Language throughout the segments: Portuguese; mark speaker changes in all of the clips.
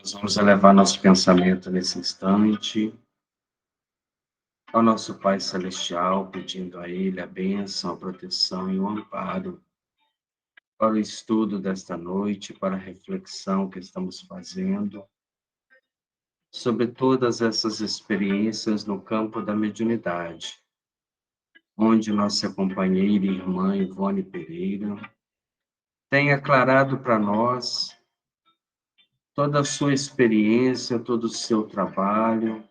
Speaker 1: Nós vamos elevar nosso pensamento nesse instante ao nosso Pai Celestial, pedindo a Ele a bênção, a proteção e o amparo para o estudo desta noite, para a reflexão que estamos fazendo sobre todas essas experiências no campo da mediunidade, onde nossa companheira e irmã Ivone Pereira tem aclarado para nós toda a sua experiência, todo o seu trabalho,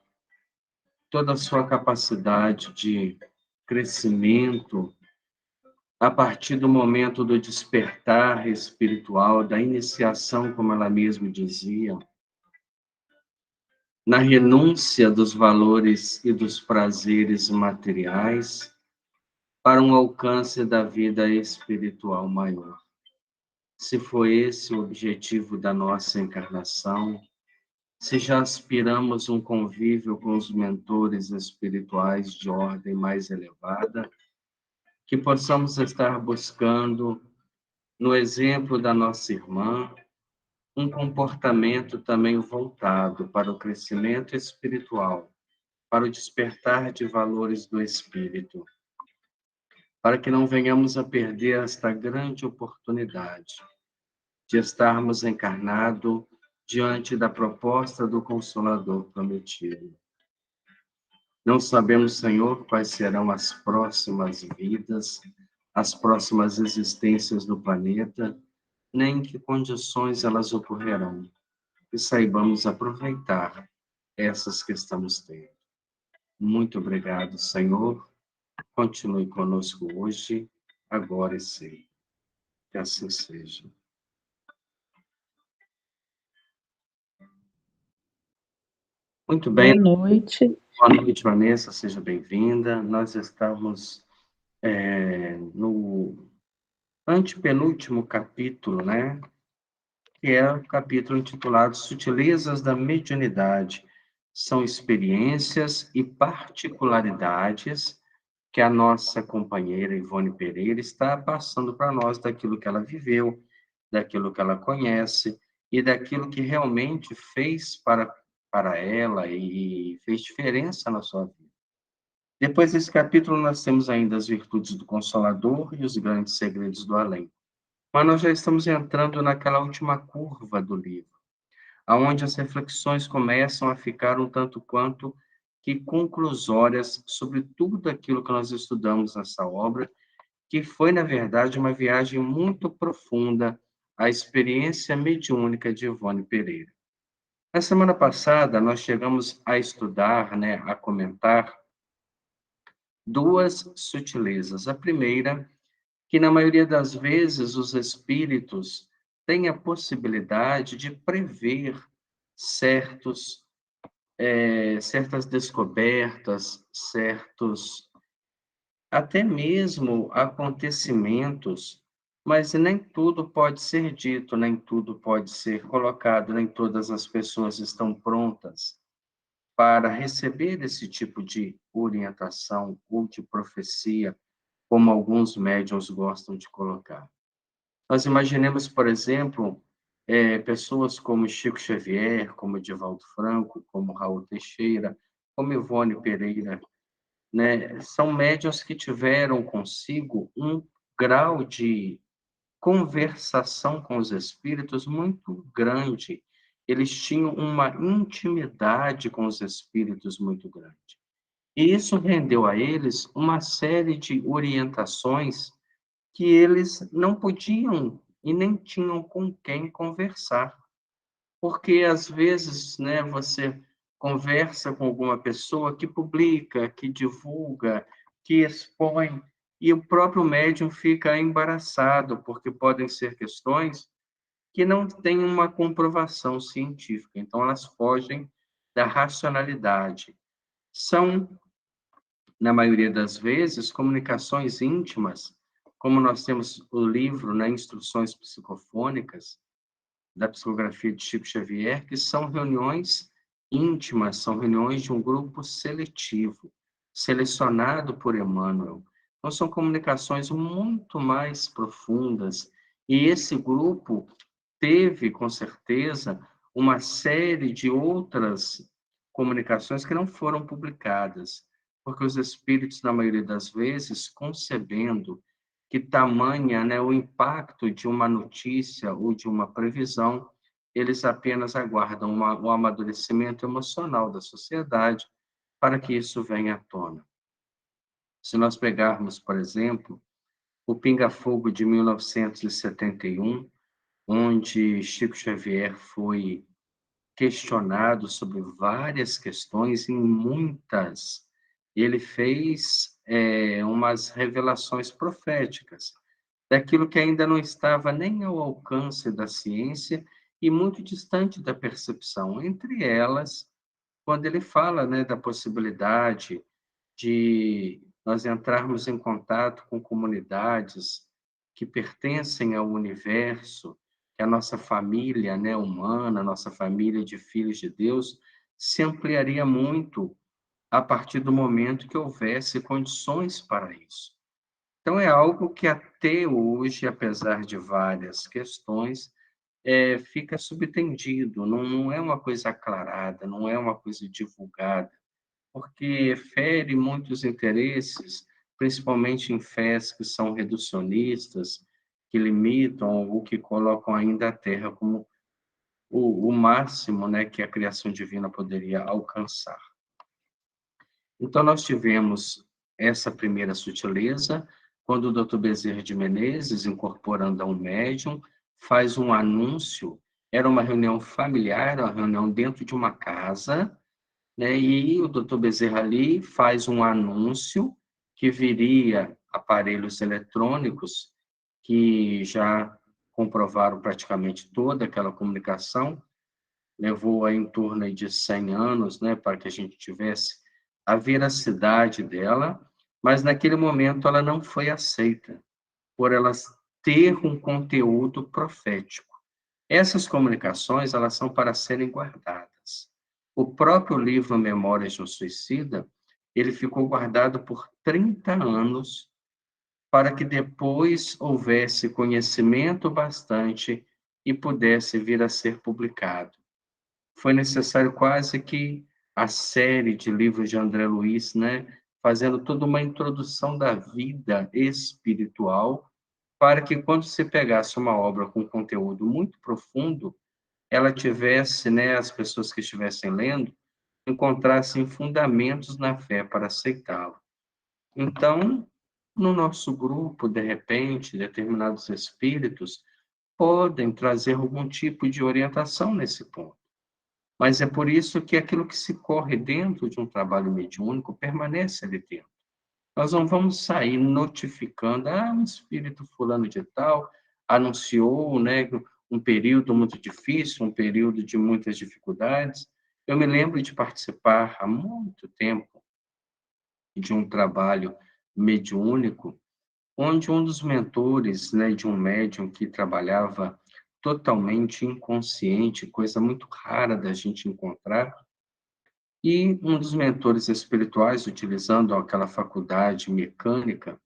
Speaker 1: toda a sua capacidade de crescimento a partir do momento do despertar espiritual, da iniciação, como ela mesma dizia, na renúncia dos valores e dos prazeres materiais para um alcance da vida espiritual maior. Se foi esse o objetivo da nossa encarnação, se já aspiramos um convívio com os mentores espirituais de ordem mais elevada, que possamos estar buscando, no exemplo da nossa irmã, um comportamento também voltado para o crescimento espiritual, para o despertar de valores do espírito, para que não venhamos a perder esta grande oportunidade de estarmos encarnados diante da proposta do Consolador prometido. Não sabemos, Senhor, quais serão as próximas vidas, as próximas existências do planeta, nem em que condições elas ocorrerão. E saibamos aproveitar essas que estamos tendo. Muito obrigado, Senhor. Continue conosco hoje, agora e sempre. Que assim seja. Muito bem.
Speaker 2: Boa noite.
Speaker 1: Boa noite, Vanessa. Seja bem-vinda. Nós estamos no antepenúltimo capítulo, né? Que é o capítulo intitulado Sutilezas da Mediunidade. São experiências e particularidades que a nossa companheira Ivone Pereira está passando para nós daquilo que ela viveu, daquilo que ela conhece e daquilo que realmente fez para ela e fez diferença na sua vida. Depois desse capítulo, nós temos ainda as virtudes do Consolador e os grandes segredos do além. Mas nós já estamos entrando naquela última curva do livro, aonde as reflexões começam a ficar um tanto quanto que conclusórias sobre tudo aquilo que nós estudamos nessa obra, que foi, na verdade, uma viagem muito profunda à experiência mediúnica de Ivone Pereira. Na semana passada, nós chegamos a estudar, né, a comentar duas sutilezas. A primeira, que na maioria das vezes os espíritos têm a possibilidade de prever certas descobertas, certos até mesmo acontecimentos, mas nem tudo pode ser dito, nem tudo pode ser colocado, nem todas as pessoas estão prontas para receber esse tipo de orientação ou de profecia, como alguns médiuns gostam de colocar. Nós imaginemos, por exemplo, pessoas como Chico Xavier, como Divaldo Franco, como Raul Teixeira, como Ivone Pereira, né? São médiuns que tiveram consigo um grau de conversação com os espíritos muito grande. Eles tinham uma intimidade com os espíritos muito grande. E isso rendeu a eles uma série de orientações que eles não podiam e nem tinham com quem conversar. Porque, às vezes, né, você conversa com alguma pessoa que publica, que divulga, que expõe, e o próprio médium fica embaraçado, porque podem ser questões que não têm uma comprovação científica. Então, elas fogem da racionalidade. São, na maioria das vezes, comunicações íntimas, como nós temos o livro, né, Instruções Psicofônicas, da psicografia de Chico Xavier, que são reuniões íntimas, são reuniões de um grupo seletivo, selecionado por Emmanuel. Então, são comunicações muito mais profundas, e esse grupo teve, com certeza, uma série de outras comunicações que não foram publicadas, porque os espíritos, na maioria das vezes, concebendo que tamanha, né, o impacto de uma notícia ou de uma previsão, eles apenas aguardam o amadurecimento emocional da sociedade para que isso venha à tona. Se nós pegarmos, por exemplo, o Pinga-Fogo de 1971, onde Chico Xavier foi questionado sobre várias questões, e em muitas ele fez umas revelações proféticas, daquilo que ainda não estava nem ao alcance da ciência e muito distante da percepção. Entre elas, quando ele fala, né, da possibilidade de nós entrarmos em contato com comunidades que pertencem ao universo, que a nossa família, né, humana, a nossa família de filhos de Deus, se ampliaria muito a partir do momento que houvesse condições para isso. Então, é algo que até hoje, apesar de várias questões, fica subtendido, não é uma coisa aclarada, não é uma coisa divulgada, porque fere muitos interesses, principalmente em fés que são reducionistas, que limitam ou que colocam ainda a Terra como o máximo, né, que a criação divina poderia alcançar. Então, nós tivemos essa primeira sutileza, quando o Dr. Bezerra de Menezes, incorporando a um médium, faz um anúncio, era uma reunião familiar, uma reunião dentro de uma casa, né? E o Dr. Bezerra ali faz um anúncio que viria aparelhos eletrônicos que já comprovaram praticamente toda aquela comunicação, levou aí em torno aí de 100 anos, né, para que a gente tivesse a veracidade dela, mas naquele momento ela não foi aceita, por ela ter um conteúdo profético. Essas comunicações, elas são para serem guardadas. O próprio livro Memórias de um Suicida, ele ficou guardado por 30 anos para que depois houvesse conhecimento bastante e pudesse vir a ser publicado. Foi necessário quase que a série de livros de André Luiz, né, fazendo toda uma introdução da vida espiritual, para que quando se pegasse uma obra com conteúdo muito profundo, ela tivesse, né, as pessoas que estivessem lendo, encontrassem fundamentos na fé para aceitá-lo. Então, no nosso grupo, de repente, determinados espíritos podem trazer algum tipo de orientação nesse ponto. Mas é por isso que aquilo que se corre dentro de um trabalho mediúnico permanece ali dentro. Nós não vamos sair notificando, um espírito fulano de tal anunciou, né, um período muito difícil, um período de muitas dificuldades. Eu me lembro de participar há muito tempo de um trabalho mediúnico, onde um dos mentores, né, de um médium que trabalhava totalmente inconsciente, coisa muito rara da gente encontrar, e um dos mentores espirituais, utilizando aquela faculdade mecânica,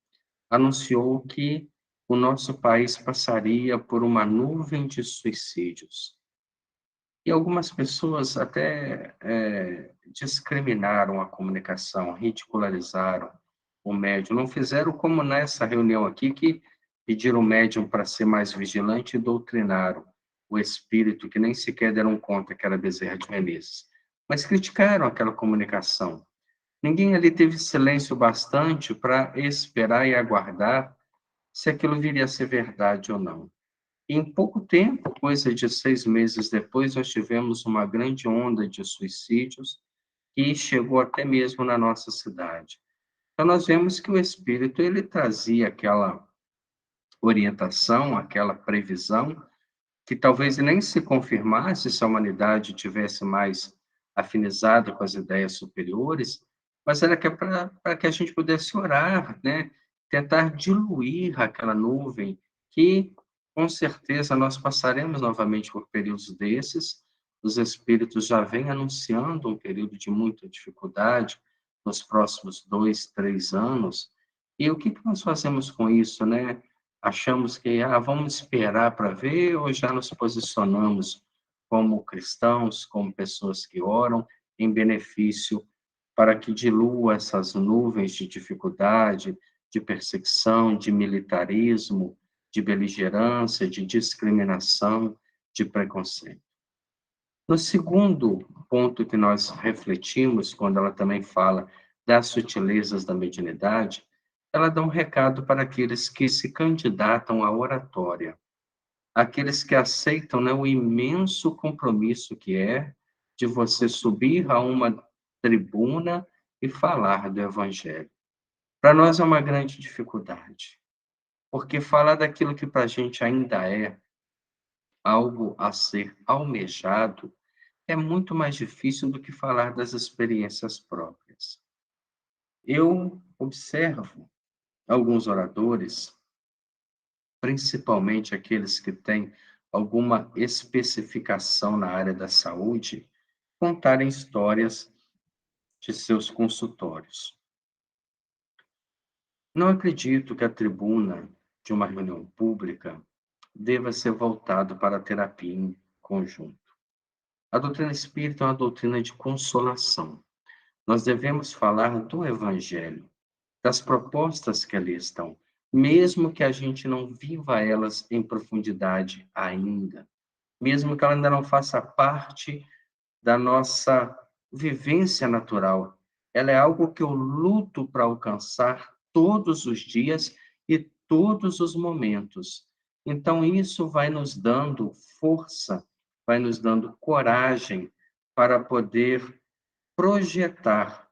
Speaker 1: anunciou que o nosso país passaria por uma nuvem de suicídios. E algumas pessoas até discriminaram a comunicação, ridicularizaram o médium. Não fizeram como nessa reunião aqui, que pediram o médium para ser mais vigilante e doutrinaram o espírito, que nem sequer deram conta que era Bezerra de Menezes. Mas criticaram aquela comunicação. Ninguém ali teve silêncio bastante para esperar e aguardar se aquilo viria a ser verdade ou não. Em pouco tempo, coisa de 6 meses depois, nós tivemos uma grande onda de suicídios que chegou até mesmo na nossa cidade. Então, nós vemos que o Espírito, ele trazia aquela orientação, aquela previsão, que talvez nem se confirmasse se a humanidade tivesse mais afinizada com as ideias superiores, mas era que para que a gente pudesse orar, né? Tentar diluir aquela nuvem, que com certeza nós passaremos novamente por períodos desses. Os espíritos já vêm anunciando um período de muita dificuldade nos próximos 2, 3 anos. E o que que nós fazemos com isso, né? Achamos que vamos esperar para ver ou já nos posicionamos como cristãos, como pessoas que oram em benefício para que dilua essas nuvens de dificuldade, de perseguição, de militarismo, de beligerância, de discriminação, de preconceito. No segundo ponto que nós refletimos, quando ela também fala das sutilezas da mediunidade, ela dá um recado para aqueles que se candidatam à oratória, aqueles que aceitam, né, o imenso compromisso que é de você subir a uma tribuna e falar do Evangelho. Para nós é uma grande dificuldade, porque falar daquilo que para a gente ainda é algo a ser almejado é muito mais difícil do que falar das experiências próprias. Eu observo alguns oradores, principalmente aqueles que têm alguma especificação na área da saúde, contarem histórias de seus consultórios. Não acredito que a tribuna de uma reunião pública deva ser voltado para a terapia em conjunto. A doutrina espírita é uma doutrina de consolação. Nós devemos falar do Evangelho, das propostas que ali estão, mesmo que a gente não viva elas em profundidade ainda, mesmo que ela ainda não faça parte da nossa vivência natural. Ela é algo que eu luto para alcançar todos os dias e todos os momentos. Então, isso vai nos dando força, vai nos dando coragem para poder projetar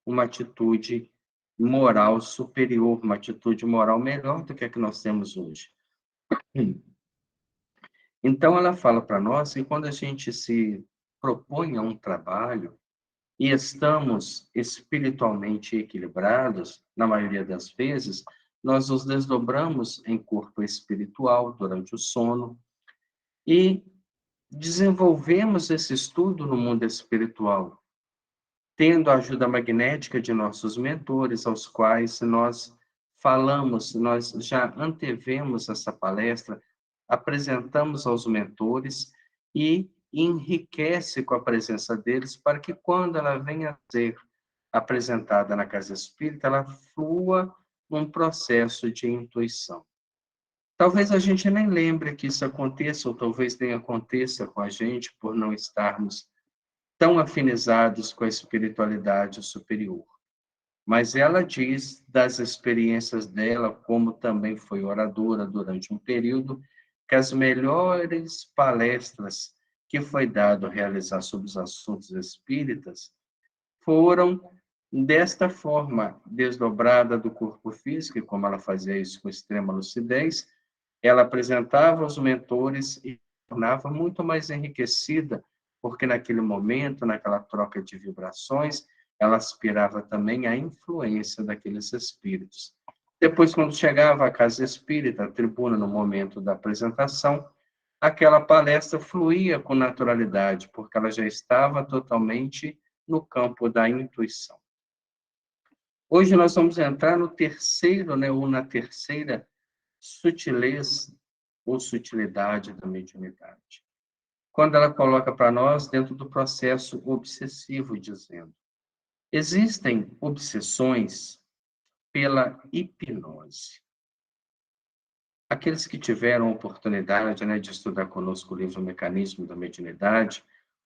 Speaker 1: uma atitude moral superior, uma atitude moral melhor do que a que nós temos hoje. Então, ela fala para nós que quando a gente se propõe a um trabalho e estamos espiritualmente equilibrados, na maioria das vezes, nós nos desdobramos em corpo espiritual durante o sono e desenvolvemos esse estudo no mundo espiritual, tendo a ajuda magnética de nossos mentores, aos quais nós falamos, nós já antevemos essa palestra, apresentamos aos mentores e enriquece com a presença deles para que quando ela venha a ser apresentada na casa espírita, ela flua num processo de intuição. Talvez a gente nem lembre que isso aconteça, ou talvez nem aconteça com a gente por não estarmos tão afinizados com a espiritualidade superior. Mas ela diz das experiências dela, como também foi oradora durante um período, que as melhores palestras que foi dado a realizar sobre os assuntos espíritas foram desta forma, desdobrada do corpo físico, e como ela fazia isso com extrema lucidez, ela apresentava os mentores e tornava muito mais enriquecida, porque naquele momento, naquela troca de vibrações, ela aspirava também à influência daqueles espíritos. Depois, quando chegava à casa espírita, a tribuna, no momento da apresentação, aquela palestra fluía com naturalidade, porque ela já estava totalmente no campo da intuição. Hoje nós vamos entrar no terceiro, né, ou na terceira sutileza ou sutilidade da mediunidade. Quando ela coloca para nós dentro do processo obsessivo, dizendo: existem obsessões pela hipnose. Aqueles que tiveram a oportunidade, né, de estudar conosco o livro O Mecanismo da Mediunidade,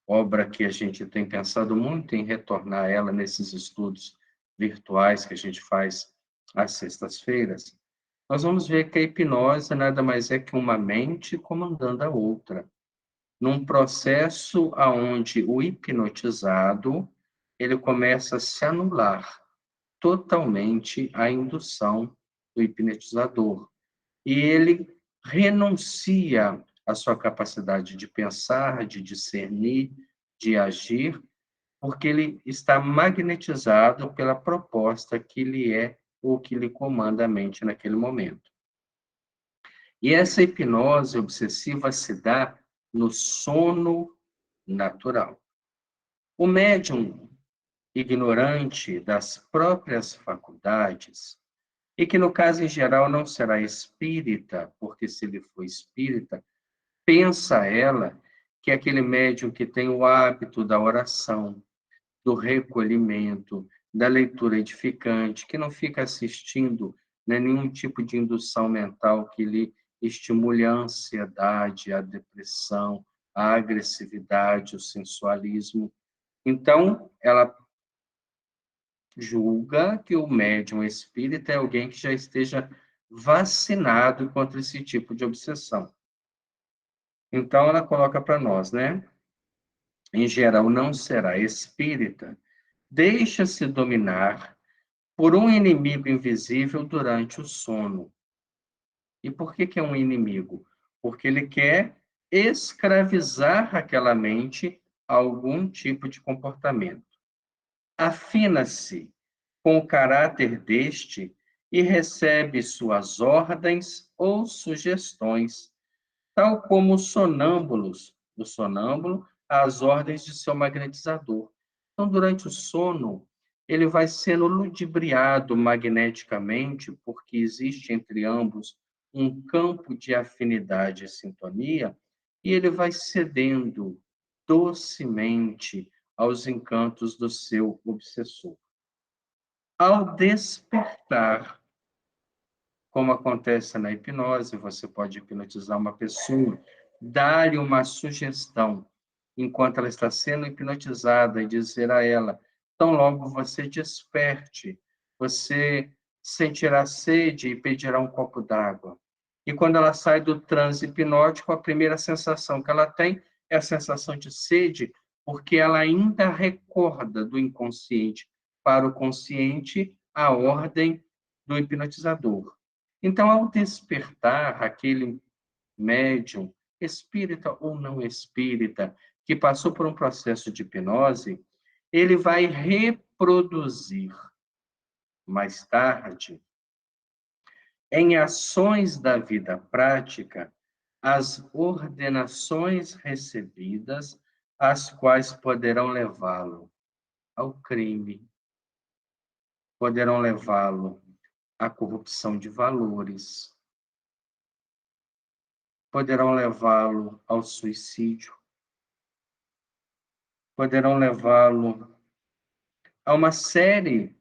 Speaker 1: obra que a gente tem pensado muito em retornar a ela nesses estudos virtuais que a gente faz às sextas-feiras, nós vamos ver que a hipnose nada mais é que uma mente comandando a outra, num processo aonde o hipnotizado ele começa a se anular totalmente a indução do hipnotizador. E ele renuncia à sua capacidade de pensar, de discernir, de agir, porque ele está magnetizado pela proposta que lhe é ou que lhe comanda a mente naquele momento. E essa hipnose obsessiva se dá no sono natural. O médium ignorante das próprias faculdades, e que no caso em geral não será espírita, porque se ele for espírita, pensa ela que é aquele médium que tem o hábito da oração, do recolhimento, da leitura edificante, que não fica assistindo, né, nenhum tipo de indução mental que lhe estimule a ansiedade, a depressão, a agressividade, o sensualismo. Então, ela julga que o médium espírita é alguém que já esteja vacinado contra esse tipo de obsessão. Então, ela coloca para nós, né? Em geral, não será espírita, deixa-se dominar por um inimigo invisível durante o sono. E por que que é um inimigo? Porque ele quer escravizar aquela mente a algum tipo de comportamento. Afina-se com o caráter deste e recebe suas ordens ou sugestões, tal como os sonâmbulos, o sonâmbulo, às ordens de seu magnetizador. Então, durante o sono, ele vai sendo ludibriado magneticamente, porque existe entre ambos um campo de afinidade e sintonia, e ele vai cedendo docemente aos encantos do seu obsessor. Ao despertar, como acontece na hipnose, você pode hipnotizar uma pessoa, dar-lhe uma sugestão enquanto ela está sendo hipnotizada e dizer a ela: tão logo você desperte, você sentirá sede e pedirá um copo d'água. E quando ela sai do transe hipnótico, a primeira sensação que ela tem é a sensação de sede, porque ela ainda recorda do inconsciente para o consciente a ordem do hipnotizador. Então, ao despertar aquele médium, espírita ou não espírita, que passou por um processo de hipnose, ele vai reproduzir mais tarde, em ações da vida prática, as ordenações recebidas, as quais poderão levá-lo ao crime, poderão levá-lo à corrupção de valores, poderão levá-lo ao suicídio, poderão levá-lo a uma série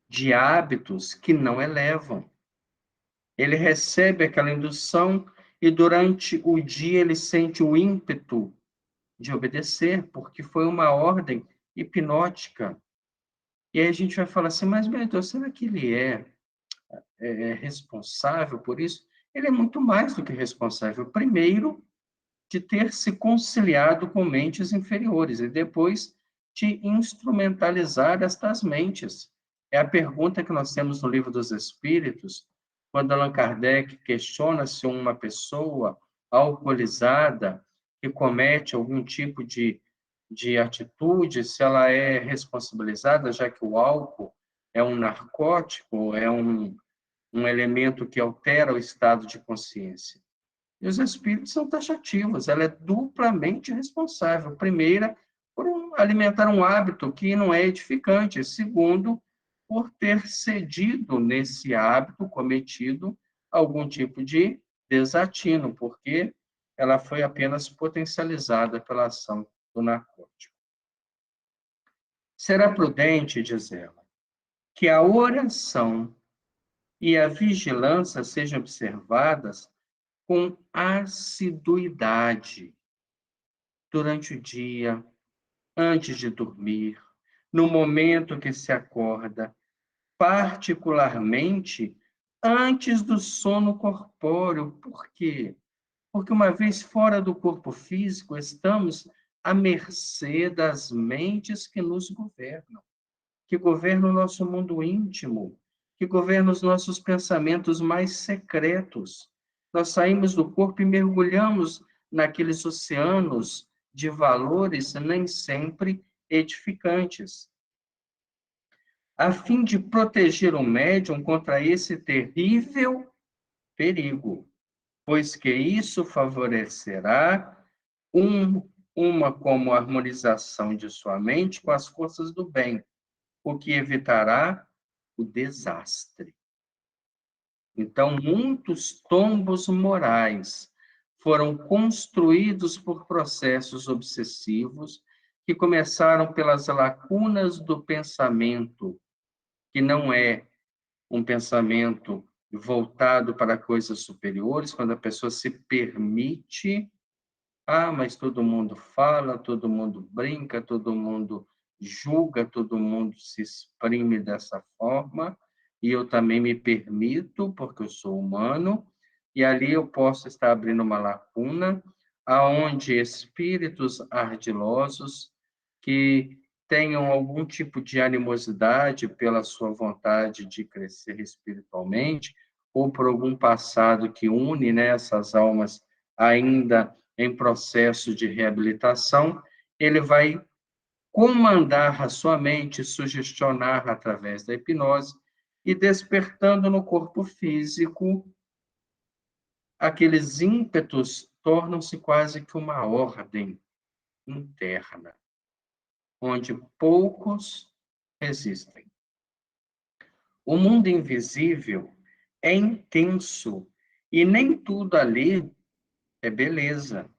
Speaker 1: de hábitos que não elevam. Ele recebe aquela indução e durante o dia ele sente o ímpeto de obedecer, porque foi uma ordem hipnótica. E aí a gente vai falar assim, mas meu Deus, será que ele é responsável por isso? Ele é muito mais do que responsável. Primeiro, de ter se conciliado com mentes inferiores e depois de instrumentalizar estas mentes. É a pergunta que nós temos no Livro dos Espíritos, quando Allan Kardec questiona se uma pessoa alcoolizada que comete algum tipo de atitude, se ela é responsabilizada, já que o álcool é um narcótico, é um elemento que altera o estado de consciência. E os espíritos são taxativos, ela é duplamente responsável. Primeira, por alimentar um hábito que não é edificante. Segundo, por ter cedido nesse hábito cometido algum tipo de desatino, porque ela foi apenas potencializada pela ação do narcótico. Será prudente, diz ela, que a oração e a vigilância sejam observadas com assiduidade durante o dia, antes de dormir, no momento que se acorda, particularmente antes do sono corpóreo. Por quê? Porque uma vez fora do corpo físico, estamos à mercê das mentes que nos governam, que governam o nosso mundo íntimo, que governam os nossos pensamentos mais secretos. Nós saímos do corpo e mergulhamos naqueles oceanos de valores nem sempre edificantes. A fim de proteger o médium contra esse terrível perigo, pois que isso favorecerá um, uma como harmonização de sua mente com as forças do bem, o que evitará o desastre. Então, muitos tombos morais foram construídos por processos obsessivos que começaram pelas lacunas do pensamento, que não é um pensamento voltado para coisas superiores, quando a pessoa se permite, mas todo mundo fala, todo mundo brinca, todo mundo julga, todo mundo se exprime dessa forma, e eu também me permito, porque eu sou humano, e ali eu posso estar abrindo uma lacuna, aonde espíritos ardilosos que tenham algum tipo de animosidade pela sua vontade de crescer espiritualmente, ou por algum passado que une, né, essas almas ainda em processo de reabilitação, ele vai comandar a sua mente, sugestionar através da hipnose e despertando no corpo físico, aqueles ímpetos tornam-se quase que uma ordem interna, onde poucos resistem. O mundo invisível é intenso e nem tudo ali é beleza,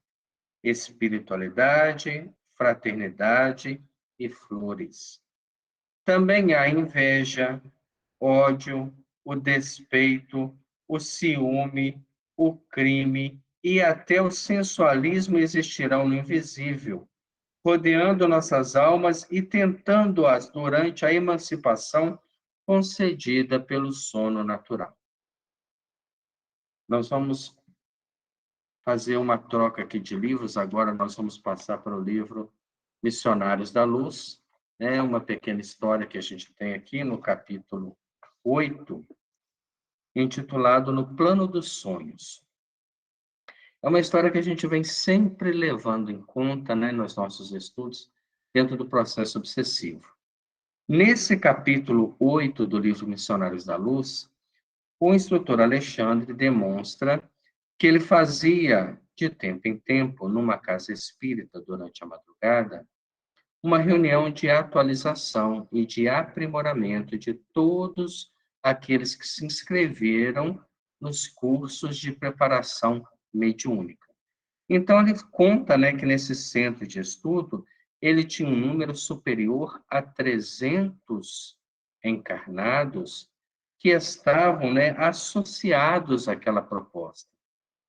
Speaker 1: espiritualidade, fraternidade e flores. Também há inveja, ódio, o despeito, o ciúme, o crime e até o sensualismo existirão no invisível, rodeando nossas almas e tentando-as durante a emancipação concedida pelo sono natural. Nós vamos fazer uma troca aqui de livros, agora nós vamos passar para o livro Missionários da Luz, né? Uma pequena história que a gente tem aqui no capítulo 8, intitulado No Plano dos Sonhos. É uma história que a gente vem sempre levando em conta, né, nos nossos estudos, dentro do processo obsessivo. Nesse capítulo 8 do livro Missionários da Luz, o instrutor Alexandre demonstra que ele fazia, de tempo em tempo, numa casa espírita durante a madrugada, uma reunião de atualização e de aprimoramento de todos aqueles que se inscreveram nos cursos de preparação mediúnica. Então, ele conta, né, que nesse centro de estudo, ele tinha um número superior a 300 encarnados que estavam, né, associados àquela proposta.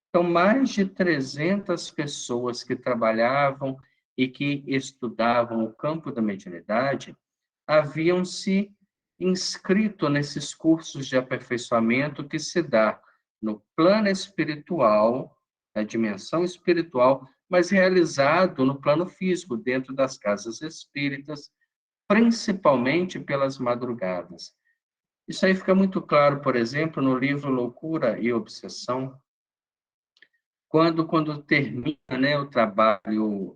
Speaker 1: Então, mais de 300 pessoas que trabalhavam e que estudavam o campo da mediunidade haviam se inscrito nesses cursos de aperfeiçoamento que se dá no plano espiritual, na dimensão espiritual, mas realizado no plano físico, dentro das casas espíritas, principalmente pelas madrugadas. Isso aí fica muito claro, por exemplo, no livro Loucura e Obsessão, quando termina, né, o trabalho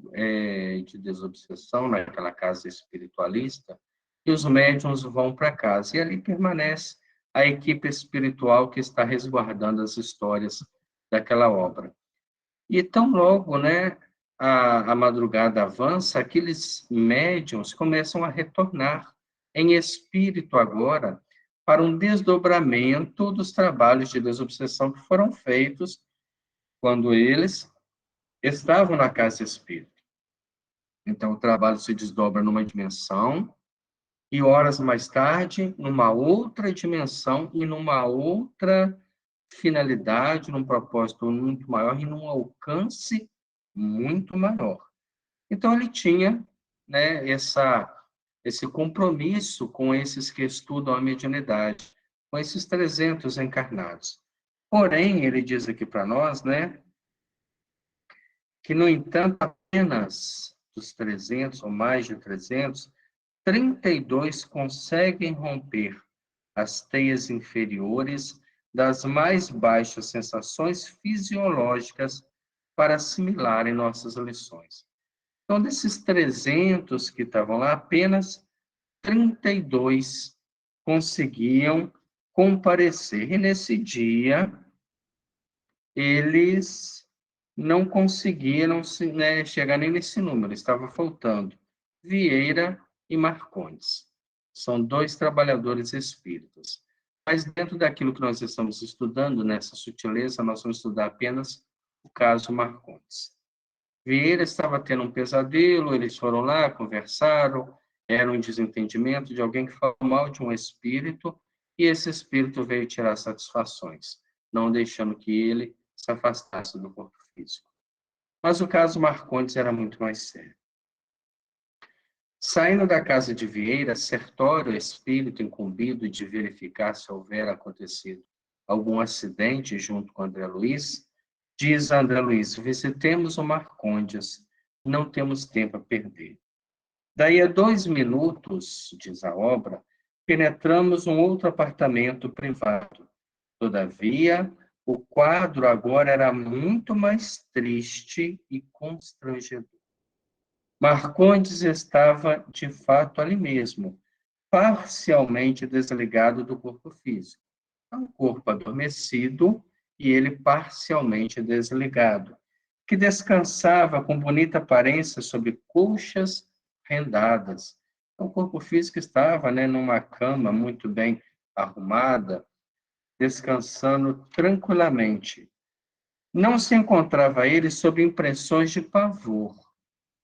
Speaker 1: de desobsessão naquela casa espiritualista, e os médiuns vão para casa, e ali permanece a equipe espiritual que está resguardando as histórias daquela obra. E tão logo, né, a madrugada avança, aqueles médiuns começam a retornar em espírito agora para um desdobramento dos trabalhos de desobsessão que foram feitos quando eles estavam na casa espírita. Então, o trabalho se desdobra numa dimensão e horas mais tarde, numa outra dimensão e numa outra finalidade, num propósito muito maior e num alcance muito maior. Então, ele tinha, né, esse compromisso com esses que estudam a mediunidade, com esses 300 encarnados. Porém, ele diz aqui para nós, né, que, no entanto, apenas dos 300 ou mais de 300, 32 conseguem romper as teias inferiores das mais baixas sensações fisiológicas para assimilarem nossas lições. Então, desses 300 que estavam lá, apenas 32 conseguiam comparecer. E nesse dia, eles não conseguiram né, chegar nem nesse número, estava faltando Vieira e Marcondes. São 2 trabalhadores espíritas. Mas dentro daquilo que nós estamos estudando, nessa sutileza, nós vamos estudar apenas o caso Marcondes. Vieira estava tendo um pesadelo, eles foram lá, conversaram, era um desentendimento de alguém que falou mal de um espírito, e esse espírito veio tirar satisfações, não deixando que ele se afastasse do corpo físico. Mas o caso Marcondes era muito mais sério. Saindo da casa de Vieira, Sertório, espírito incumbido de verificar se houver acontecido algum acidente junto com André Luiz, diz a André Luiz: visitemos o Marcondes, não temos tempo a perder. Daí a 2 minutos, diz a obra, penetramos um outro apartamento privado. Todavia, o quadro agora era muito mais triste e constrangedor. Marcondes estava, de fato, ali mesmo, parcialmente desligado do corpo físico. O corpo adormecido e ele parcialmente desligado, que descansava com bonita aparência sobre colchas rendadas. O corpo físico estava, numa cama muito bem arrumada, descansando tranquilamente. Não se encontrava ele sob impressões de pavor,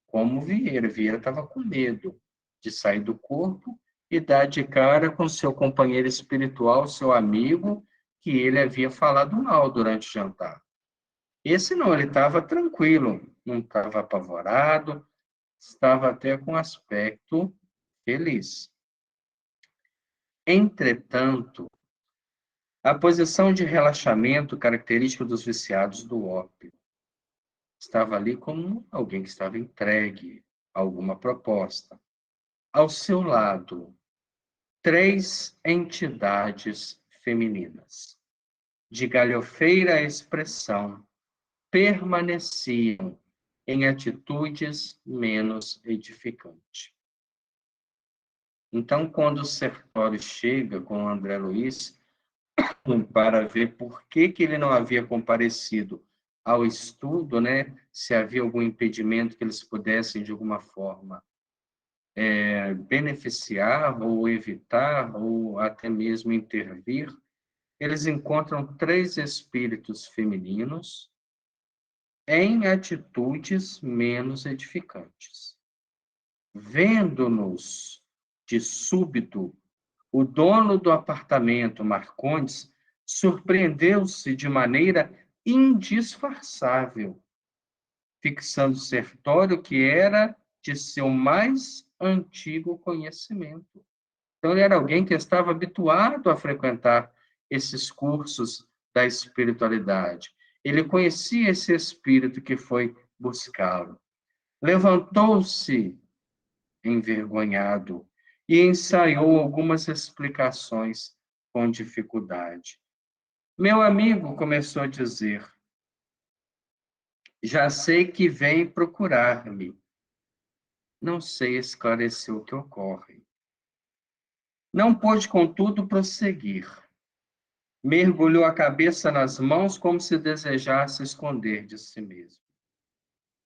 Speaker 1: como Vieira. Vieira estava com medo de sair do corpo e dar de cara com seu companheiro espiritual, seu amigo, que ele havia falado mal durante o jantar. Esse não, ele estava tranquilo, não estava apavorado, estava até com aspecto feliz. Entretanto, a posição de relaxamento característica dos viciados do ópio estava ali como alguém que estava entregue a alguma proposta. Ao seu lado, 3 entidades femininas, de galhofeira expressão, permaneciam em atitudes menos edificantes. Então, quando o Sertório chega com o André Luiz para ver por que ele não havia comparecido ao estudo, se havia algum impedimento que eles pudessem, de alguma forma, beneficiar ou evitar ou até mesmo intervir, eles encontram 3 espíritos femininos em atitudes menos edificantes. Vendo-nos de súbito, o dono do apartamento, Marcondes, surpreendeu-se de maneira indisfarçável, fixando Sertório, que era de seu mais antigo conhecimento. Então, ele era alguém que estava habituado a frequentar esses cursos da espiritualidade. Ele conhecia esse espírito que foi buscá-lo. Levantou-se envergonhado e ensaiou algumas explicações com dificuldade. Meu amigo começou a dizer: já sei que vem procurar-me. Não sei esclarecer o que ocorre. Não pôde, contudo, prosseguir. Mergulhou a cabeça nas mãos como se desejasse esconder de si mesmo.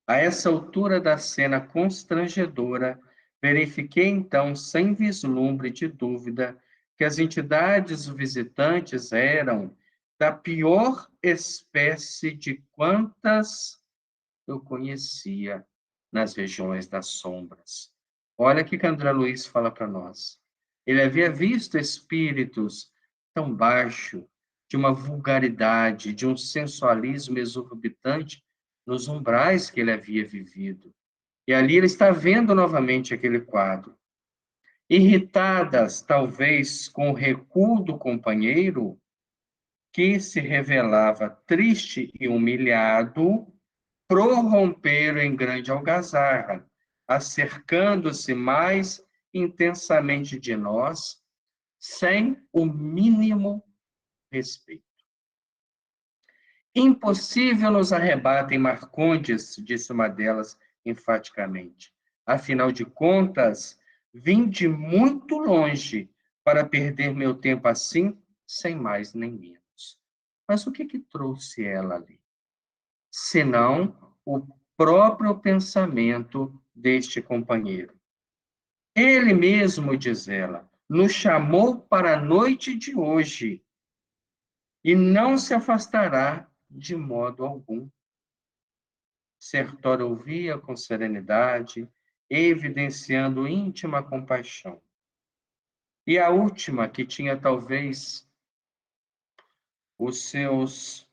Speaker 1: A essa altura da cena constrangedora, verifiquei então, sem vislumbre de dúvida, que as entidades visitantes eram da pior espécie de quantas eu conhecia nas regiões das sombras. Olha o que André Luiz fala para nós. Ele havia visto espíritos tão baixo, de uma vulgaridade, de um sensualismo exorbitante nos umbrais que ele havia vivido. E ali ele está vendo novamente aquele quadro. Irritadas, talvez, com o recuo do companheiro, que se revelava triste e humilhado, prorromperam em grande algazarra, acercando-se mais intensamente de nós, sem o mínimo respeito. Impossível nos arrebatem Marcondes, disse uma delas enfaticamente. Afinal de contas, vim de muito longe para perder meu tempo assim, sem mais nem menos. Mas o que trouxe ela ali? Senão o próprio pensamento deste companheiro. Ele mesmo, diz ela, nos chamou para a noite de hoje e não se afastará de modo algum. Sertório ouvia com serenidade, evidenciando íntima compaixão. E a última, que tinha talvez os seus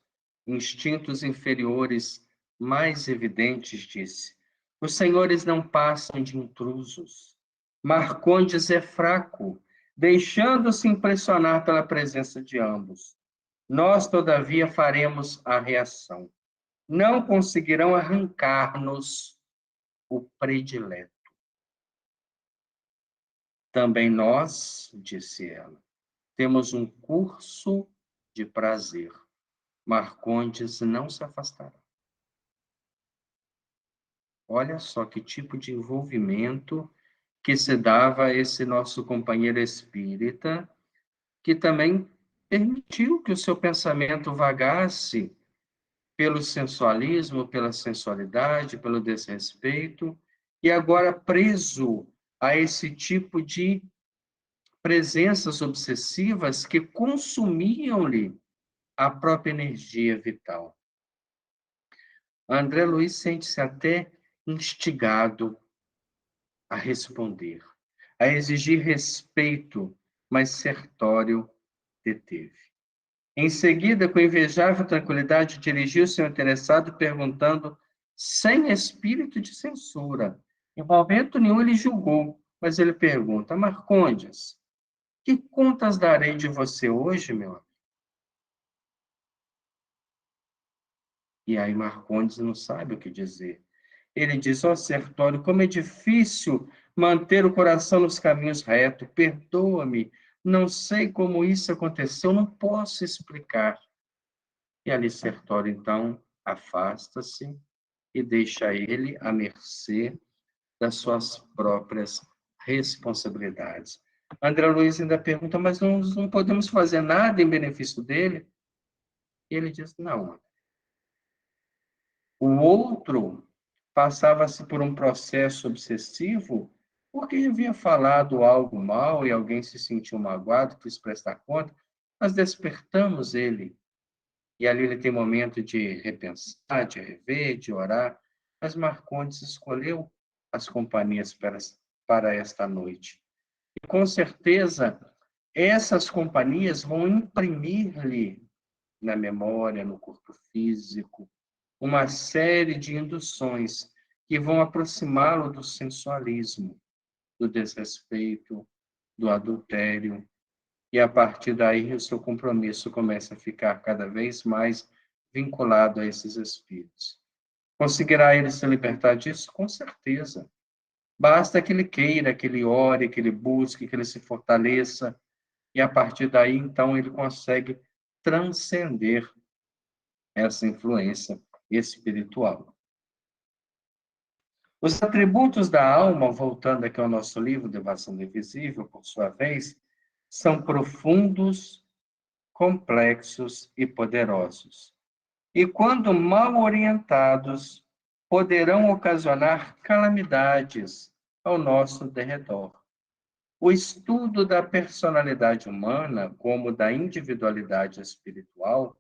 Speaker 1: instintos inferiores mais evidentes, disse: os senhores não passam de intrusos. Marcondes é fraco, deixando-se impressionar pela presença de ambos. Nós, todavia, faremos a reação. Não conseguirão arrancar-nos o predileto. Também nós, disse ela, temos um curso de prazer. Marcondes não se afastará. Olha só que tipo de envolvimento que se dava a esse nosso companheiro espírita, que também permitiu que o seu pensamento vagasse pelo sensualismo, pela sensualidade, pelo desrespeito, e agora preso a esse tipo de presenças obsessivas que consumiam-lhe a própria energia vital. André Luiz sente-se até instigado a responder, a exigir respeito, mas Sertório deteve. Em seguida, com invejável tranquilidade, dirigiu-se ao interessado, perguntando, sem espírito de censura. Em momento nenhum ele julgou, mas ele pergunta: Marcondes, que contas darei de você hoje, meu amigo? E aí Marcondes não sabe o que dizer. Ele diz: ó Sertório, como é difícil manter o coração nos caminhos retos. Perdoa-me, não sei como isso aconteceu, não posso explicar. E ali Sertório, então, afasta-se e deixa ele à mercê das suas próprias responsabilidades. André Luiz ainda pergunta, mas nós não podemos fazer nada em benefício dele? E ele diz, não. O outro passava-se por um processo obsessivo porque havia falado algo mal e alguém se sentiu magoado, quis prestar conta. Nós despertamos ele. E ali ele tem momento de repensar, de rever, de orar. Mas Marcondes escolheu as companhias para esta noite. E com certeza, essas companhias vão imprimir-lhe na memória, no corpo físico, uma série de induções que vão aproximá-lo do sensualismo, do desrespeito, do adultério, e a partir daí o seu compromisso começa a ficar cada vez mais vinculado a esses espíritos. Conseguirá ele se libertar disso? Com certeza. Basta que ele queira, que ele ore, que ele busque, que ele se fortaleça, e a partir daí, então, ele consegue transcender essa influência espiritual. Os atributos da alma, voltando aqui ao nosso livro, Devoção do Invisível, por sua vez, são profundos, complexos e poderosos. E quando mal orientados, poderão ocasionar calamidades ao nosso derredor. O estudo da personalidade humana, como da individualidade espiritual,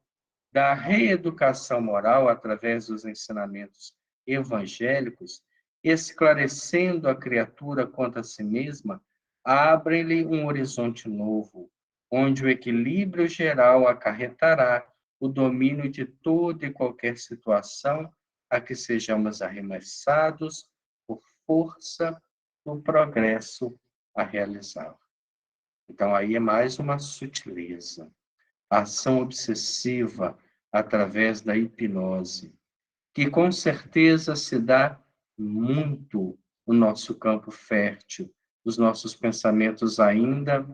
Speaker 1: da reeducação moral através dos ensinamentos evangélicos, esclarecendo a criatura quanto a si mesma, abre-lhe um horizonte novo, onde o equilíbrio geral acarretará o domínio de toda e qualquer situação a que sejamos arremessados por força do progresso a realizar. Então, aí é mais uma sutileza. A ação obsessiva através da hipnose, que com certeza se dá muito no nosso campo fértil, os nossos pensamentos ainda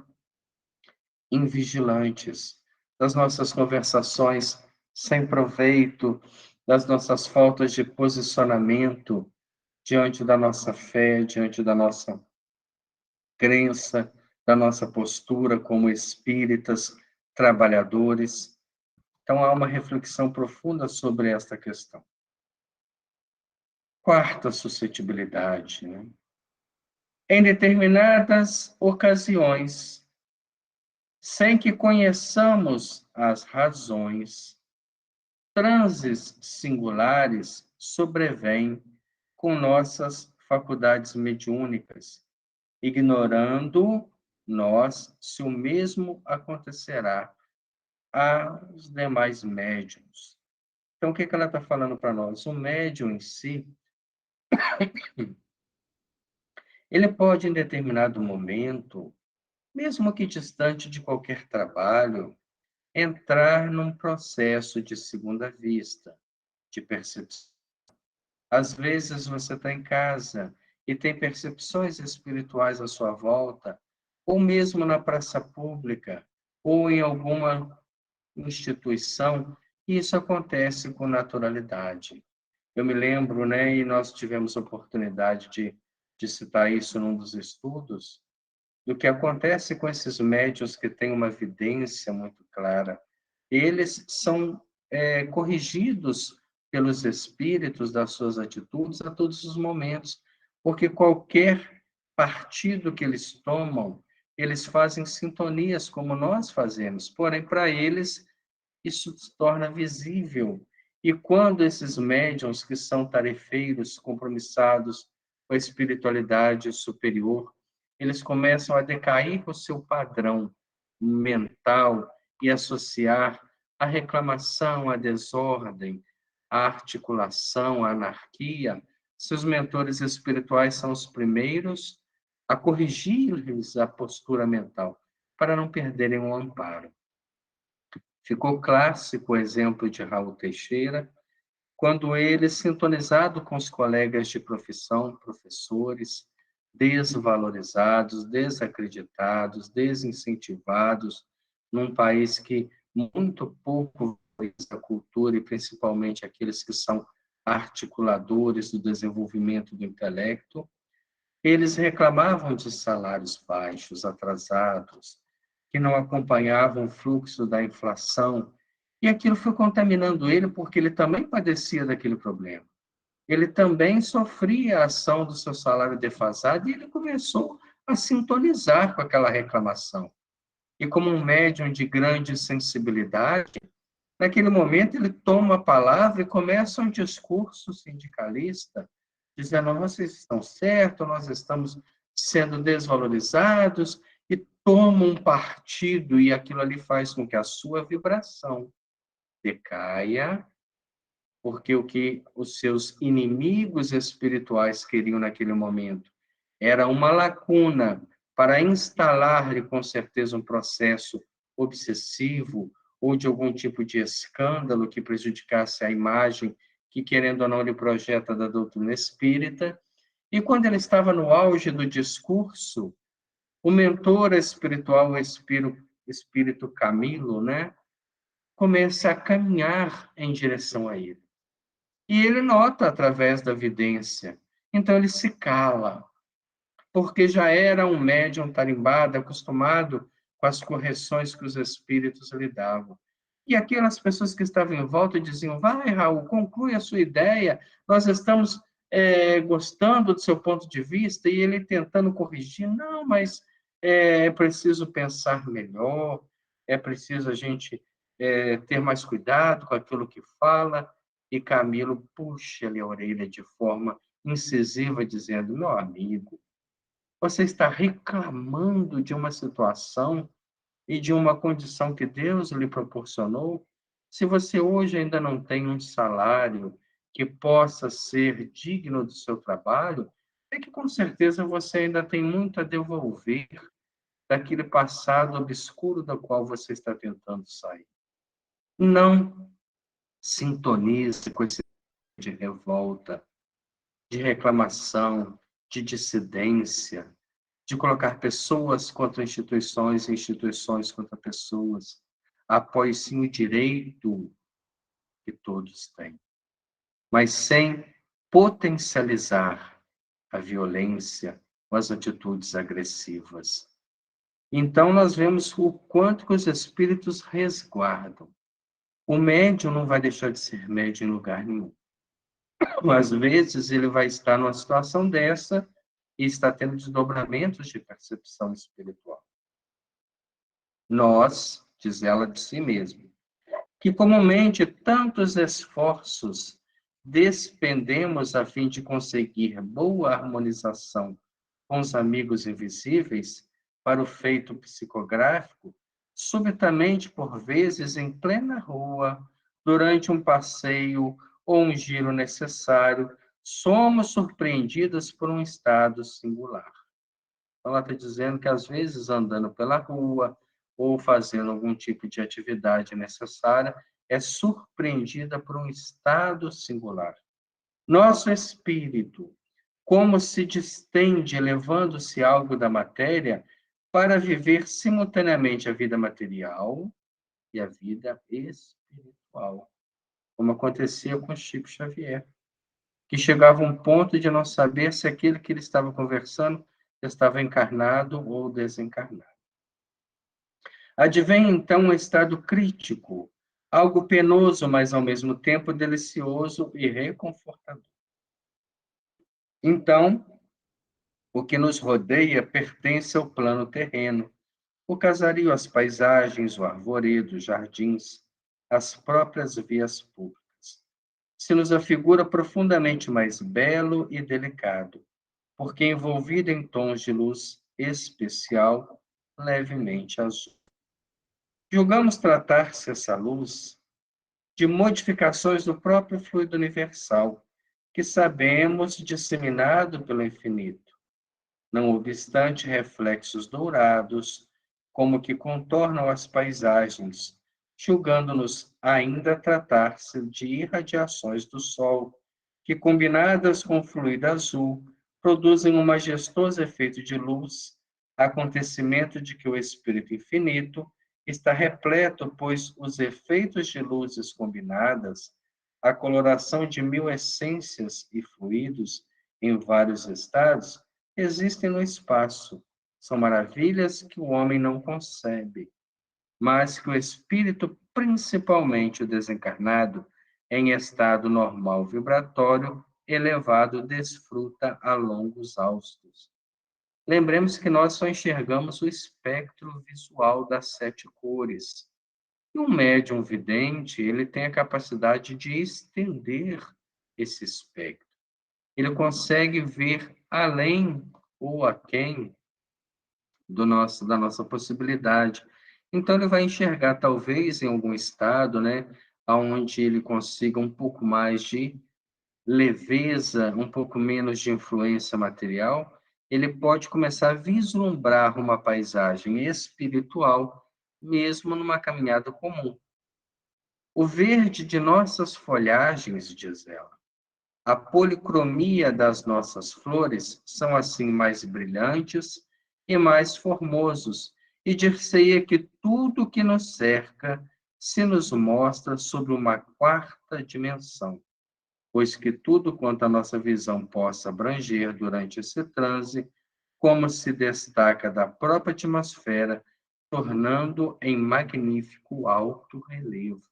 Speaker 1: invigilantes, das nossas conversações sem proveito, das nossas faltas de posicionamento diante da nossa fé, diante da nossa crença, da nossa postura como espíritas, trabalhadores. Então, há uma reflexão profunda sobre esta questão. Quarta suscetibilidade, né? Em determinadas ocasiões, sem que conheçamos as razões, transes singulares sobrevêm com nossas faculdades mediúnicas, ignorando nós se o mesmo acontecerá aos demais médiuns. Então, o que ela está falando para nós? O médium em si, ele pode, em determinado momento, mesmo que distante de qualquer trabalho, entrar num processo de segunda vista, de percepção. Às vezes você está em casa e tem percepções espirituais à sua volta, ou mesmo na praça pública, ou em alguma instituição, e isso acontece com naturalidade. Eu me lembro, né, e nós tivemos oportunidade de citar isso num dos estudos, do que acontece com esses médiuns que têm uma vidência muito clara. Eles são corrigidos pelos espíritos das suas atitudes a todos os momentos, porque qualquer partido que eles tomam, eles fazem sintonias como nós fazemos, porém, para eles, isso se torna visível. E quando esses médiuns que são tarefeiros, compromissados com a espiritualidade superior, eles começam a decair o seu padrão mental e associar a reclamação, a desordem, a articulação, a anarquia, seus mentores espirituais são os primeiros a corrigir-lhes a postura mental, para não perderem o amparo. Ficou clássico o exemplo de Raul Teixeira, quando ele, sintonizado com os colegas de profissão, professores, desvalorizados, desacreditados, desincentivados, num país que muito pouco valoriza a cultura e principalmente aqueles que são articuladores do desenvolvimento do intelecto, eles reclamavam de salários baixos, atrasados, que não acompanhavam o fluxo da inflação, e aquilo foi contaminando ele porque ele também padecia daquele problema. Ele também sofria a ação do seu salário defasado e ele começou a sintonizar com aquela reclamação. E como um médium de grande sensibilidade, naquele momento ele toma a palavra e começa um discurso sindicalista, dizendo: vocês estão certos, nós estamos sendo desvalorizados, e toma um partido, e aquilo ali faz com que a sua vibração decaia, porque o que os seus inimigos espirituais queriam naquele momento era uma lacuna para instalar-lhe, com certeza, um processo obsessivo ou de algum tipo de escândalo que prejudicasse a imagem que, querendo ou não, ele projeta da doutrina espírita. E quando ele estava no auge do discurso, o mentor espiritual, o espírito Camilo, né, começa a caminhar em direção a ele. E ele nota através da vidência. Então ele se cala, porque já era um médium tarimbado, acostumado com as correções que os espíritos lhe davam. E aquelas pessoas que estavam em volta diziam: vai, Raul, conclui a sua ideia, nós estamos gostando do seu ponto de vista, e ele tentando corrigir: não, mas é preciso pensar melhor, é preciso a gente ter mais cuidado com aquilo que fala. E Camilo puxa-lhe a orelha de forma incisiva, dizendo: meu amigo, você está reclamando de uma situação e de uma condição que Deus lhe proporcionou? Se você hoje ainda não tem um salário que possa ser digno do seu trabalho, é que com certeza você ainda tem muito a devolver daquele passado obscuro do qual você está tentando sair. Não sintonize com esse de revolta, de reclamação, de dissidência, de colocar pessoas contra instituições e instituições contra pessoas. Apoie sim o direito que todos têm, mas sem potencializar a violência ou as atitudes agressivas. Então, nós vemos o quanto que os espíritos resguardam. O médium não vai deixar de ser médium em lugar nenhum. Às vezes, ele vai estar numa situação dessa e está tendo desdobramentos de percepção espiritual. Nós, diz ela de si mesma, que comumente tantos esforços despendemos a fim de conseguir boa harmonização com os amigos invisíveis para o feito psicográfico, subitamente, por vezes, em plena rua, durante um passeio ou um giro necessário, somos surpreendidos por um estado singular. Então, ela está dizendo que, às vezes, andando pela rua ou fazendo algum tipo de atividade necessária, é surpreendida por um estado singular. Nosso espírito, como se distende, elevando-se algo da matéria, para viver simultaneamente a vida material e a vida espiritual, como acontecia com Chico Xavier, que chegava a um ponto de não saber se aquele que ele estava conversando estava encarnado ou desencarnado. Advém, então, um estado crítico, algo penoso, mas ao mesmo tempo delicioso e reconfortador. Então, o que nos rodeia pertence ao plano terreno. O casario, as paisagens, o arvoredo, os jardins, as próprias vias públicas. Se nos afigura profundamente mais belo e delicado, porque envolvido em tons de luz especial, levemente azul. Julgamos tratar-se essa luz de modificações do próprio fluido universal, que sabemos disseminado pelo infinito, não obstante reflexos dourados, como que contornam as paisagens, julgando-nos ainda tratar-se de irradiações do Sol, que, combinadas com o fluido azul, produzem um majestoso efeito de luz, acontecimento de que o Espírito Infinito está repleto, pois os efeitos de luzes combinadas, a coloração de mil essências e fluidos em vários estados, existem no espaço. São maravilhas que o homem não concebe, mas que o espírito, principalmente o desencarnado, em estado normal vibratório elevado, desfruta a longos haustos. Lembremos que nós só enxergamos o espectro visual das 7 cores. E um médium vidente, ele tem a capacidade de estender esse espectro. Ele consegue ver além ou aquém da nossa possibilidade. Então, ele vai enxergar, talvez, em algum estado, né, onde ele consiga um pouco mais de leveza, um pouco menos de influência material, ele pode começar a vislumbrar uma paisagem espiritual, mesmo numa caminhada comum. O verde de nossas folhagens, diz ela, a policromia das nossas flores são assim mais brilhantes e mais formosos, e dir-se-ia que tudo o que nos cerca se nos mostra sob uma quarta dimensão, pois que tudo quanto a nossa visão possa abranger durante esse transe, como se destaca da própria atmosfera, tornando em magnífico alto relevo.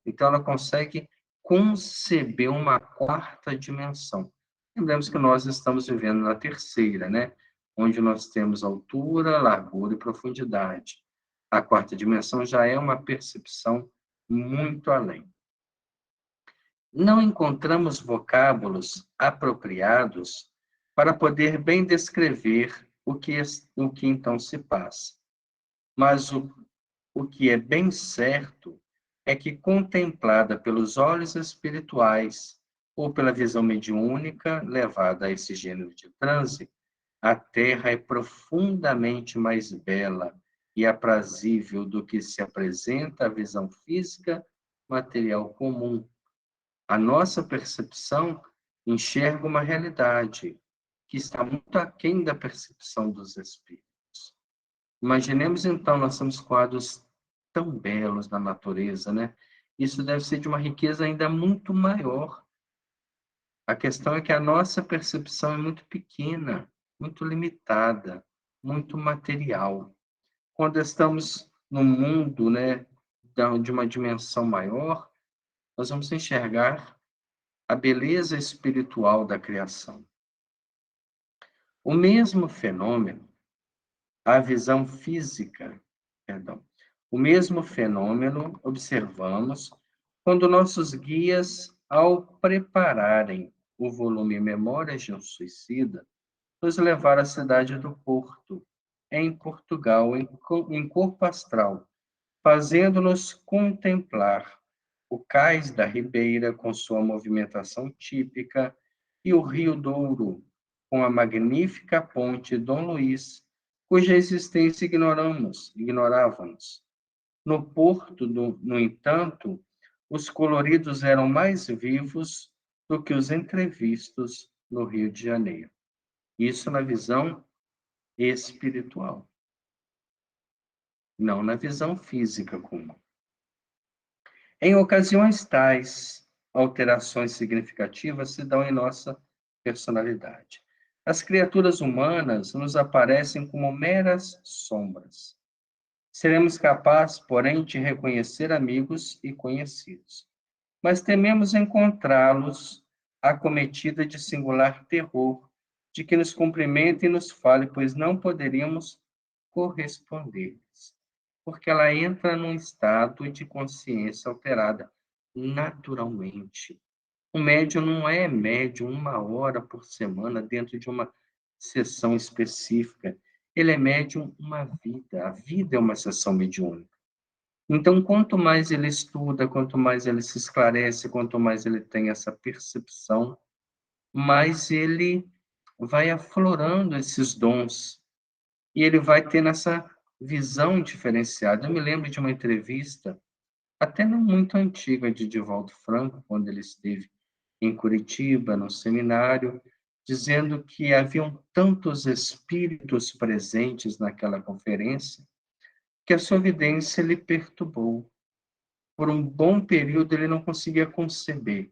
Speaker 1: Então, ela consegue conceber uma quarta dimensão. Lembramos que nós estamos vivendo na terceira, né? Onde nós temos altura, largura e profundidade. A quarta dimensão já é uma percepção muito além. Não encontramos vocábulos apropriados para poder bem descrever o que então se passa. Mas o que é bem certo é que, contemplada pelos olhos espirituais ou pela visão mediúnica levada a esse gênero de transe, a Terra é profundamente mais bela e aprazível do que se apresenta à visão física material comum. A nossa percepção enxerga uma realidade que está muito aquém da percepção dos espíritos. Imaginemos, então, nós temos quadros tão belos na natureza, né? Isso deve ser de uma riqueza ainda muito maior. A questão é que a nossa percepção é muito pequena, muito limitada, muito material. Quando estamos no mundo, né, de uma dimensão maior, nós vamos enxergar a beleza espiritual da criação. O mesmo fenômeno, a visão física, o mesmo fenômeno observamos quando nossos guias ao prepararem o volume Memórias de um Suicida, nos levaram à cidade do Porto, em Portugal, em corpo astral, fazendo-nos contemplar o cais da Ribeira com sua movimentação típica e o Rio Douro com a magnífica ponte Dom Luís, cuja existência ignorávamos. No Porto, no entanto, os coloridos eram mais vivos do que os entrevistos no Rio de Janeiro. Isso na visão espiritual, não na visão física comum. Em ocasiões tais, alterações significativas se dão em nossa personalidade. As criaturas humanas nos aparecem como meras sombras. Seremos capazes, porém, de reconhecer amigos e conhecidos, mas tememos encontrá-los acometida de singular terror, de que nos cumprimente e nos fale, pois não poderíamos corresponder-lhes, porque ela entra num estado de consciência alterada, naturalmente. O médium não é médium 1 hora por semana dentro de uma sessão específica. Ele é médium uma vida. A vida é uma sessão mediúnica. Então, quanto mais ele estuda, quanto mais ele se esclarece, quanto mais ele tem essa percepção, mais ele vai aflorando esses dons e ele vai tendo essa visão diferenciada. Eu me lembro de uma entrevista, até não muito antiga, de Divaldo Franco, quando ele esteve em Curitiba, no seminário, dizendo que haviam tantos espíritos presentes naquela conferência que a sua vidência lhe perturbou. Por um bom período ele não conseguia conceber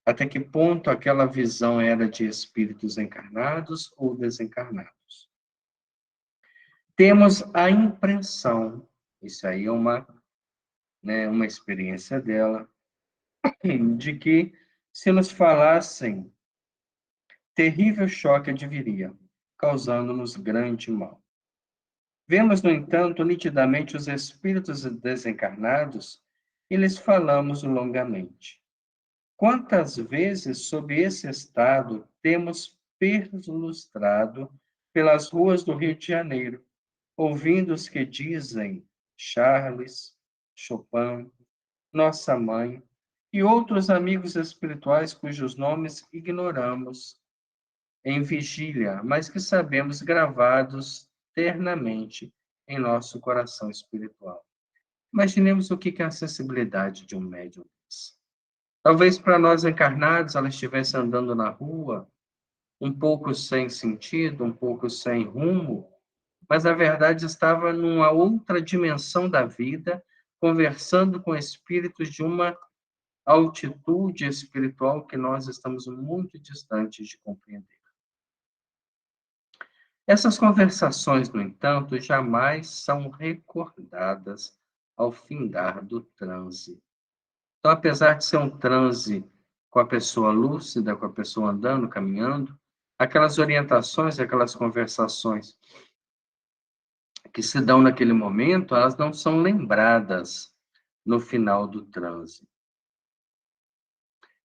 Speaker 1: até que ponto aquela visão era de espíritos encarnados ou desencarnados. Temos a impressão, isso aí é uma experiência dela, de que se nos falassem, terrível choque adviria, causando-nos grande mal. Vemos, no entanto, nitidamente os espíritos desencarnados e lhes falamos longamente. Quantas vezes, sob esse estado, temos perlustrado pelas ruas do Rio de Janeiro, ouvindo os que dizem Charles, Chopin, Nossa Mãe e outros amigos espirituais cujos nomes ignoramos em vigília, mas que sabemos gravados eternamente em nosso coração espiritual. Imaginemos o que é a sensibilidade de um médium desse. Talvez para nós encarnados ela estivesse andando na rua, um pouco sem sentido, um pouco sem rumo, mas na verdade estava numa outra dimensão da vida, conversando com espíritos de uma altitude espiritual que nós estamos muito distantes de compreender. Essas conversações, no entanto, jamais são recordadas ao findar do transe. Então, apesar de ser um transe com a pessoa lúcida, com a pessoa andando, caminhando, aquelas orientações, aquelas conversações que se dão naquele momento, elas não são lembradas no final do transe.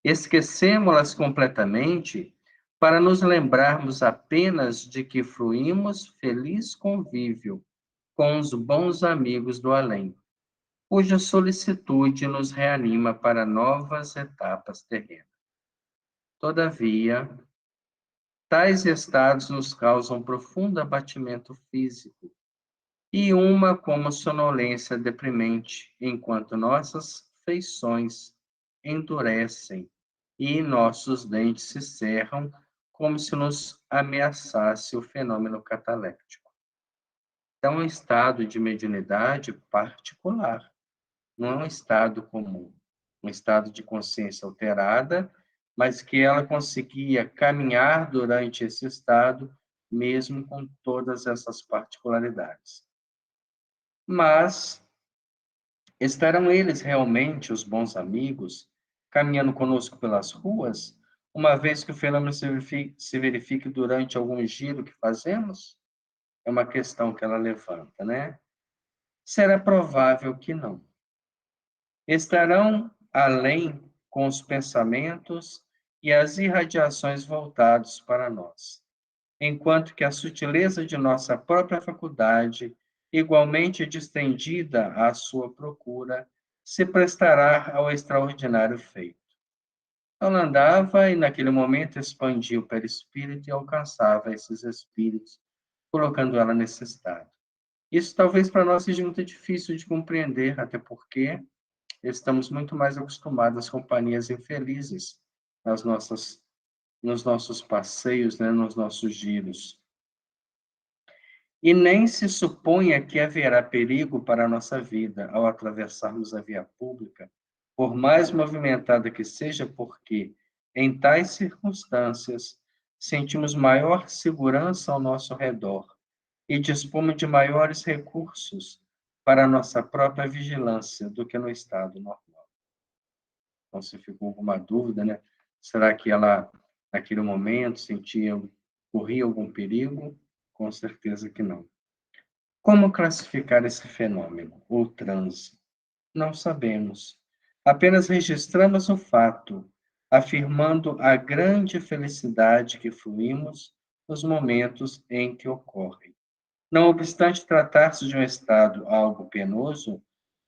Speaker 1: Esquecemos-las completamente para nos lembrarmos apenas de que fruímos feliz convívio com os bons amigos do além, cuja solicitude nos reanima para novas etapas terrenas. Todavia, tais estados nos causam profundo abatimento físico e uma como sonolência deprimente, enquanto nossas feições endurecem e nossos dentes se cerram, como se nos ameaçasse o fenômeno cataléptico. Então, é um estado de mediunidade particular, não é um estado comum, um estado de consciência alterada, mas que ela conseguia caminhar durante esse estado, mesmo com todas essas particularidades. Mas estarão eles realmente, os bons amigos, caminhando conosco pelas ruas, uma vez que o fenômeno se verifique durante algum giro que fazemos? É uma questão que ela levanta, né? Será provável que não. Estarão além com os pensamentos e as irradiações voltados para nós, enquanto que a sutileza de nossa própria faculdade, igualmente distendida à sua procura, se prestará ao extraordinário feito. Ela andava e, naquele momento, expandia o perispírito e alcançava esses espíritos, colocando ela nesse estado. Isso talvez para nós seja muito difícil de compreender, até porque estamos muito mais acostumados às companhias infelizes nos nossos passeios, né, nos nossos giros. E nem se suponha que haverá perigo para a nossa vida ao atravessarmos a via pública, por mais movimentada que seja, porque, em tais circunstâncias, sentimos maior segurança ao nosso redor e dispomos de maiores recursos para a nossa própria vigilância do que no estado normal. Então, se ficou alguma dúvida, né? Será que ela, naquele momento, corria algum perigo? Com certeza que não. Como classificar esse fenômeno, ou transe? Não sabemos. Apenas registramos o fato, afirmando a grande felicidade que fruímos nos momentos em que ocorre. Não obstante tratar-se de um estado algo penoso,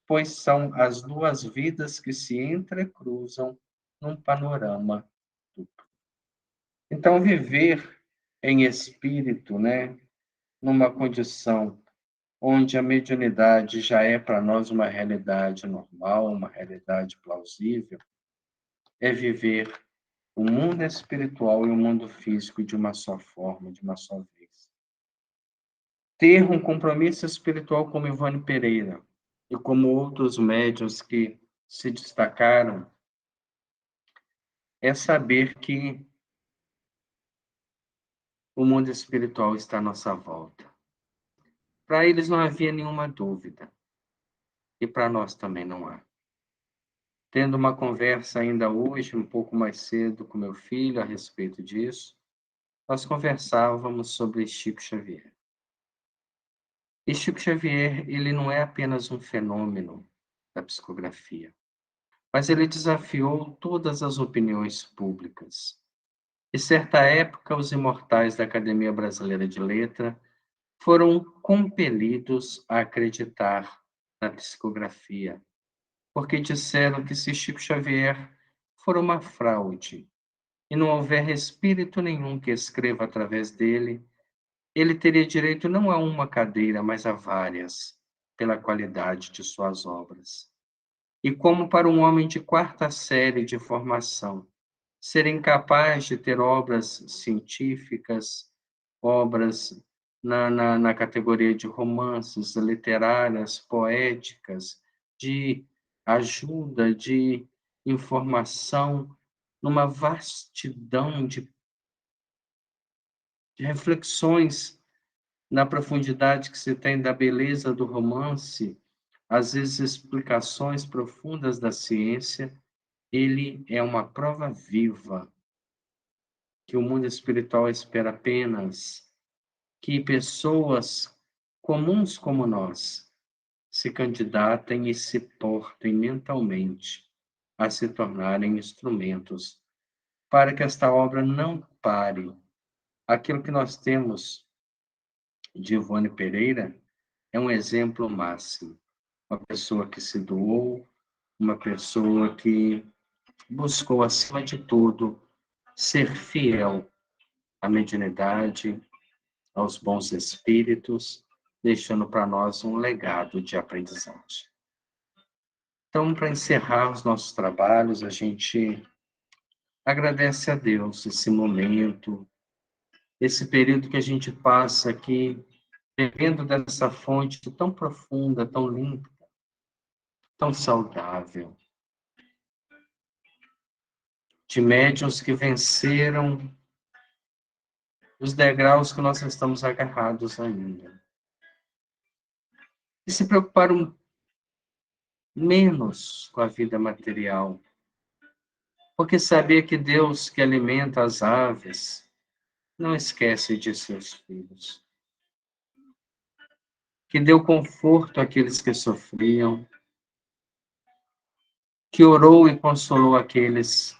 Speaker 1: pois são as duas vidas que se entrecruzam num panorama duplo. Então, viver em espírito, né, numa condição onde a mediunidade já é para nós uma realidade normal, uma realidade plausível, é viver o mundo espiritual e o mundo físico de uma só forma, de uma só vez. Ter um compromisso espiritual como Ivone Pereira e como outros médiuns que se destacaram, é saber que o mundo espiritual está à nossa volta. Para eles não havia nenhuma dúvida, e para nós também não há. Tendo uma conversa ainda hoje, um pouco mais cedo, com meu filho a respeito disso, nós conversávamos sobre Chico Xavier. E Chico Xavier, ele não é apenas um fenômeno da psicografia, mas ele desafiou todas as opiniões públicas. Em certa época, os imortais da Academia Brasileira de Letra foram compelidos a acreditar na psicografia, porque disseram que se Chico Xavier for uma fraude e não houver espírito nenhum que escreva através dele, ele teria direito não a uma cadeira, mas a várias, pela qualidade de suas obras. E como para um homem de quarta série de formação, ser incapaz de ter obras científicas, obras na categoria de romances, literárias, poéticas, de ajuda, de informação, numa vastidão de reflexões na profundidade que se tem da beleza do romance, às vezes explicações profundas da ciência, ele é uma prova viva que o mundo espiritual espera apenas que pessoas comuns como nós se candidatem e se portem mentalmente a se tornarem instrumentos para que esta obra não pare. Aquilo que nós temos de Ivone Pereira é um exemplo máximo. Uma pessoa que se doou, uma pessoa que buscou, acima de tudo, ser fiel à mediunidade, aos bons espíritos, deixando para nós um legado de aprendizagem. Então, para encerrar os nossos trabalhos, a gente agradece a Deus esse momento, esse período que a gente passa aqui, bebendo dessa fonte tão profunda, tão limpa, tão saudável, de médiuns que venceram os degraus que nós estamos agarrados ainda. E se preocuparam menos com a vida material, porque sabia que Deus, que alimenta as aves, não esquece de seus filhos, que deu conforto àqueles que sofriam, que orou e consolou aqueles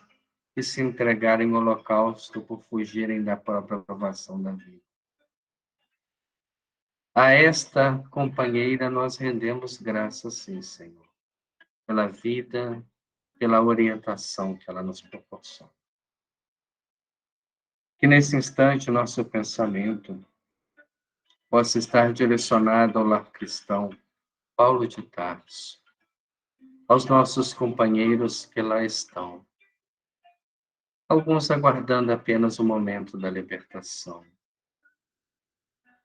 Speaker 1: que se entregaram em holocausto por fugirem da própria provação da vida. A esta companheira nós rendemos graças, sim, Senhor, pela vida, pela orientação que ela nos proporciona. Que nesse instante o nosso pensamento possa estar direcionado ao lar cristão Paulo de Tarso, aos nossos companheiros que lá estão, alguns aguardando apenas o momento da libertação,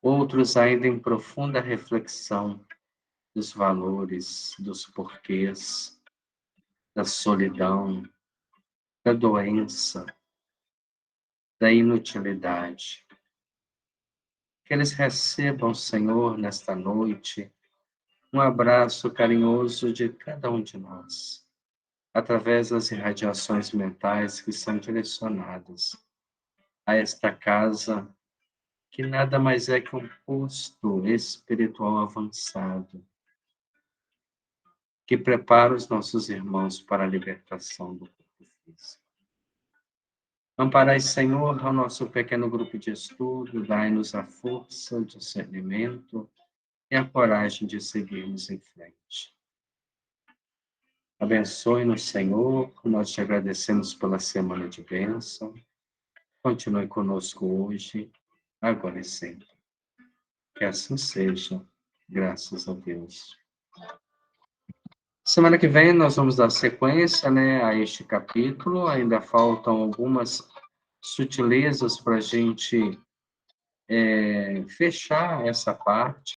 Speaker 1: outros ainda em profunda reflexão dos valores, dos porquês, da solidão, da doença, da inutilidade. Que eles recebam, Senhor, nesta noite, um abraço carinhoso de cada um de nós, através das irradiações mentais que são direcionadas a esta casa, que nada mais é que um posto espiritual avançado, que prepara os nossos irmãos para a libertação do corpo físico. Amparai, Senhor, ao nosso pequeno grupo de estudo, dai-nos a força, o discernimento e a coragem de seguirmos em frente. Abençoe-nos, Senhor, nós te agradecemos pela semana de bênção. Continue conosco hoje, agora e sempre. Que assim seja, graças a Deus. Semana que vem nós vamos dar sequência, né, a este capítulo. Ainda faltam algumas sutilezas para a gente fechar essa parte.